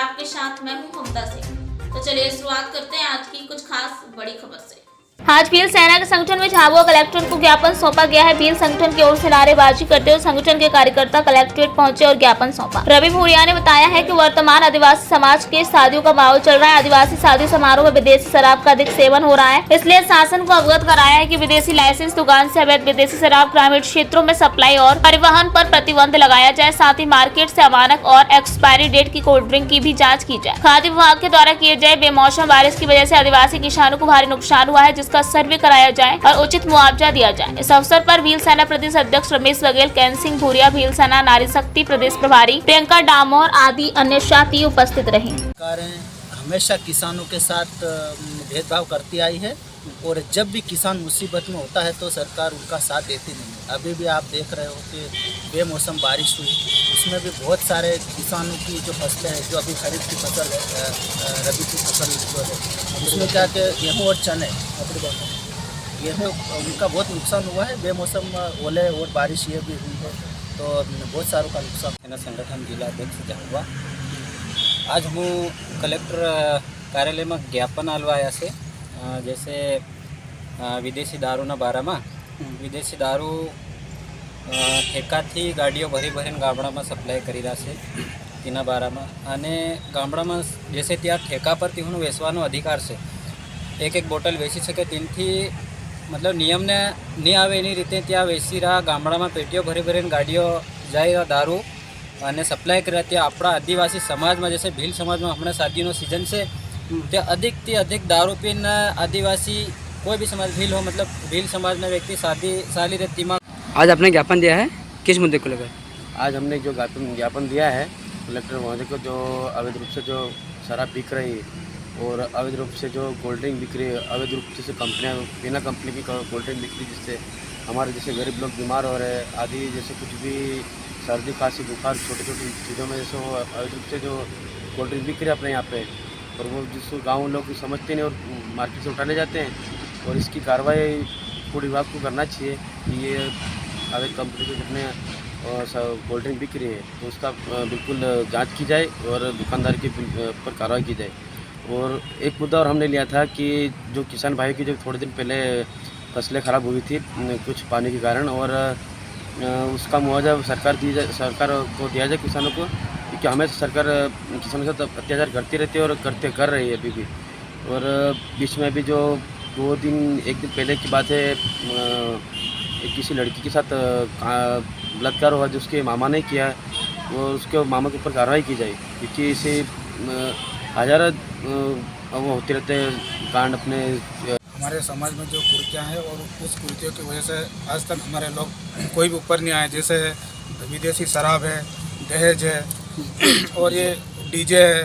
आपके साथ मैं हूं ममता सिंह। तो चलिए शुरुआत करते हैं आज की कुछ खास बड़ी खबर से। आज भील सेना के संगठन में झाबुआ कलेक्टर को ज्ञापन सौंपा गया है। भील संगठन की ओर से नारेबाजी करते हुए संगठन के कार्यकर्ता कलेक्ट्रेट पहुंचे और ज्ञापन सौंपा। रवि भूरिया ने बताया है कि वर्तमान आदिवासी समाज के शादियों का माहौल चल रहा है। आदिवासी शादी समारोह में विदेशी शराब का अधिक सेवन हो रहा है, इसलिए शासन को अवगत कराया है कि विदेशी लाइसेंस दुकान से अवैध विदेशी शराब ग्रामीण क्षेत्रों में सप्लाई और परिवहन पर प्रतिबंध लगाया जाए। साथ ही मार्केट से अमानक और एक्सपायरी डेट की कोल्ड ड्रिंक की भी जाँच की जाए। खाद्य विभाग के द्वारा किए जाए बेमौसम बारिश की वजह से आदिवासी किसानों को भारी नुकसान हुआ है, जिसका सर्वे कराया जाए और उचित मुआवजा दिया जाए। इस अवसर पर भील सेना प्रदेश अध्यक्ष रमेश बघेल, कैन सिंह भूरिया, भील सेना नारी शक्ति प्रदेश प्रभारी प्रियंका डामोर आदि अन्य साथी उपस्थित रहे। सरकारें हमेशा किसानों के साथ भेदभाव करती आई है और जब भी किसान मुसीबत में होता है तो सरकार उनका साथ देती नहीं है। अभी भी आप देख रहे हो कि बेमौसम बारिश हुई, उसमें भी बहुत सारे किसानों की जो फसलें हैं, जो अभी खरीफ की फसल है, रबी की फसल जो है, उसमें क्या कि गेहूँ और चने, गेहूँ उनका बहुत नुकसान हुआ है। बेमौसम ओले और बारिश ये भी हुई है तो बहुत सारों का नुकसान। संगठन जिला अध्यक्ष झाबुआ आज हूँ कलेक्टर कार्यालय में ज्ञापन आलवाया से जैसे विदेशी दारूना बाराમાં વિદેશી દારૂ ઠેકાથી ગાડીઓ ભરીને ગામડામાં સપ્લાય કરી રહ્યા છે તેના બારામાં અને ગામડામાં જેસે ત્યાં ઠેકા પરથી હું વેચવાનો અધિકાર છે, એક બોટલ વેચી શકે તેનાથી મતલબ નિયમને નહીં આવે એની રીતે ત્યાં વેચી રહ્યા ગામડામાં પેટીઓ ભરીને ગાડીઓ જાય દારૂ અને સપ્લાય કરી રહ્યા। ત્યાં આપણા આદિવાસી સમાજમાં જैसे ભીલ સમાજમાં હમણાં શાદીનો સિઝન છે ત્યાં अधिकથી अधिक दारू पीने आदिवासी कोई भी समाज भील हो मतलब भील समाज में व्यक्ति शादी साली रहती माँ। आज आपने ज्ञापन दिया है, किस मुद्दे को लेकर? आज हमने जो ज्ञापन दिया है कलेक्टर महोदय को, जो अवैध रूप से जो शराब बिक रही है और अवैध रूप से जो कोल्ड ड्रिंक बिक रही है, अवैध रूप से कंपनियाँ बिना कंपनी की कोल्ड ड्रिंक बिक रही, जिससे हमारे जैसे गरीब लोग बीमार हो रहे हैं आदि, जैसे कुछ भी सर्दी खांसी बुखार छोटी छोटी चीज़ों में जैसे वो अवैध रूप से जो कोल्ड ड्रिंक बिक रही है अपने यहाँ पे, और वो जिसको गाँव लोग समझते नहीं और मार्केट से उठाने जाते हैं। और इसकी कार्रवाई फूड विभाग को करना चाहिए कि ये अवैध कंपनी जो जितने कोल्ड ड्रिंक बिक रही है तो उसका बिल्कुल जांच की जाए और दुकानदार के पर कार्रवाई की जाए। और एक मुद्दा और हमने लिया था कि जो किसान भाई की जो थोड़े दिन पहले फसलें ख़राब हुई थी कुछ पानी के कारण, और उसका मुआवजा सरकार को दिया जाए किसानों को, क्योंकि हमें सरकार किसानों के साथ अत्याचार करती रहती है और कर रही है अभी भी। और बीच में भी जो एक दिन पहले की बात है, एक किसी लड़की के साथ बलात्कार हुआ जो उसके मामा ने किया, वो उसके मामा के ऊपर कार्रवाई की जाए, क्योंकि इसे हज़ारों वो होते रहते हैं कांड अपने हमारे समाज में जो कुरीतियाँ हैं और उस कुरीतियों की वजह से आज तक हमारे लोग कोई भी ऊपर नहीं आए। जैसे विदेशी शराब है, दहेज है और ये डीजे है,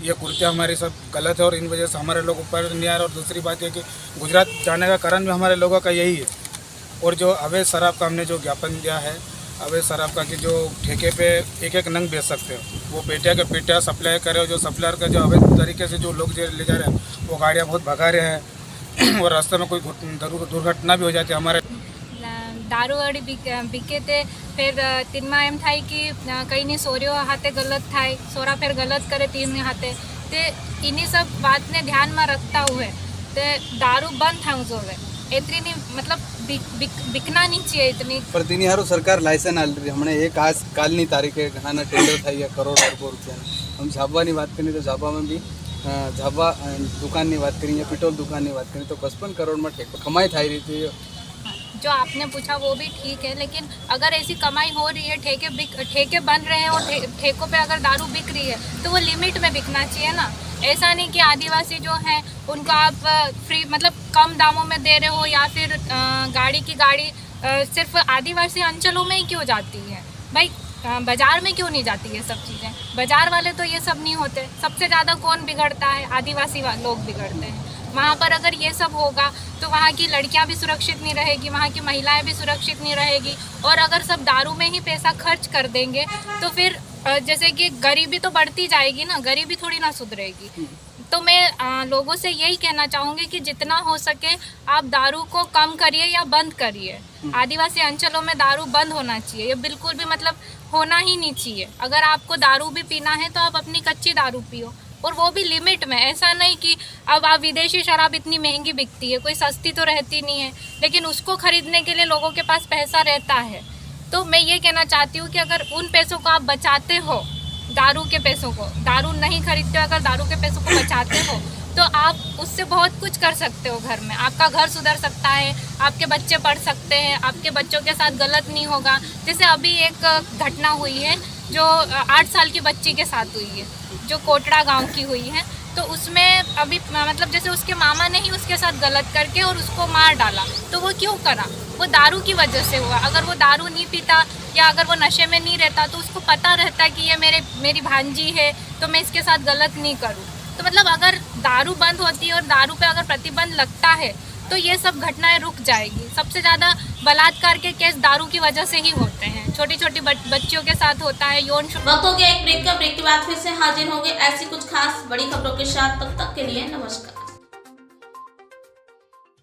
ये कुर्तियाँ हमारी सब गलत है और इन वजह से हमारे लोग ऊपर नहीं आ रहे। और दूसरी बात है कि गुजरात जाने का कारण भी हमारे लोगों का यही है। और जो अवैध शराब का हमने जो ज्ञापन दिया है, अवैध शराब का कि जो ठेके पे एक नंग बेच सकते हो, वो पेटिया के पेटिया सप्लाई करे, और जो सप्लायर का जो अवैध तरीके से जो लोग ले जा रहे हैं वो गाड़ियाँ बहुत भगा रहे हैं और रास्ते में कोई दुर्घटना भी हो जाती है। हमारे दारूवाड़ी बीके थे, फिर तीन में एम थाय कि कई नहीं सोरियो हाथे गलत थाय, सोरा फिर गलत करे तीन हाथे, ते इन्हीं सब बात ने ध्यान में रखता हुए ते दारू बंद थांग जोवे इतनी नहीं मतलब बिकना नहीं चाहिए इतनी। पर तीन हारू सरकार लाइसेंस आल रही हमने एक आज कालनी तारीखे घाना टेंडर થઈ करोड़ रुपया। हम झाबुआ की बात करें तो झाबुआ में भी झाबुआ दुकान की बात करें या पेट्रोल दुकान की बात करें तो 55 करोड़ में कमाई थाई रही थी। जो आपने पूछा वो भी ठीक है, लेकिन अगर ऐसी कमाई हो रही है, ठेके बन रहे हैं और ठेकों पे अगर दारू बिक रही है तो वो लिमिट में बिकना चाहिए ना। ऐसा नहीं कि आदिवासी जो हैं उनको आप फ्री मतलब कम दामों में दे रहे हो, या फिर गाड़ी सिर्फ आदिवासी अंचलों में ही क्यों जाती है भाई, बाजार में क्यों नहीं जाती है सब चीज़ें। बाजार वाले तो ये सब नहीं होते, सबसे ज़्यादा कौन बिगड़ता है, आदिवासी लोग बिगड़ते हैं। वहाँ पर अगर ये सब होगा तो वहाँ की लड़कियाँ भी सुरक्षित नहीं रहेगी, वहाँ की महिलाएं भी सुरक्षित नहीं रहेगी। और अगर सब दारू में ही पैसा खर्च कर देंगे तो फिर जैसे कि गरीबी तो बढ़ती जाएगी ना, गरीबी थोड़ी ना सुधरेगी। तो मैं लोगों से यही कहना चाहूँगी कि जितना हो सके आप दारू को कम करिए या बंद करिए। आदिवासी अंचलों में दारू बंद होना चाहिए, ये बिल्कुल भी मतलब होना ही नहीं चाहिए। अगर आपको दारू भी पीना है तो आप अपनी कच्ची दारू पियो, और वो भी लिमिट में। ऐसा नहीं कि अब आप विदेशी शराब इतनी महंगी बिकती है, कोई सस्ती तो रहती नहीं है, लेकिन उसको खरीदने के लिए लोगों के पास पैसा रहता है। तो मैं ये कहना चाहती हूँ कि अगर उन पैसों को आप बचाते हो, दारू के पैसों को, दारू नहीं खरीदते हो, अगर दारू के पैसों को बचाते हो तो आप उससे बहुत कुछ कर सकते हो घर में। आपका घर सुधर सकता है, आपके बच्चे पढ़ सकते हैं, आपके बच्चों के साथ गलत नहीं होगा। जैसे अभी एक घटना हुई है जो 8 साल की बच्ची के साथ हुई है, जो कोटड़ा गांव की हुई है। तो उसमें अभी मतलब जैसे उसके मामा ने ही उसके साथ गलत करके और उसको मार डाला। तो वो क्यों करा? वो दारू की वजह से हुआ। अगर वो दारू नहीं पीता या अगर वो नशे में नहीं रहता तो उसको पता रहता कि ये मेरी भांजी है, तो मैं इसके साथ गलत नहीं करूँ। तो मतलब अगर दारू बंद होती है और दारू पे अगर प्रतिबंध लगता है तो ये सब घटनाएं रुक जाएगी। सबसे ज़्यादा बलात्कार के केस दारू की वजह से ही होते हैं, छोटी छोटी बच्चियों के साथ होता है यौन। वक्त हो गया एक ब्रेक का। ब्रेक के बाद फिर से हाजिर होंगे ऐसी कुछ खास बड़ी खबरों के साथ। तब तक के लिए नमस्कार।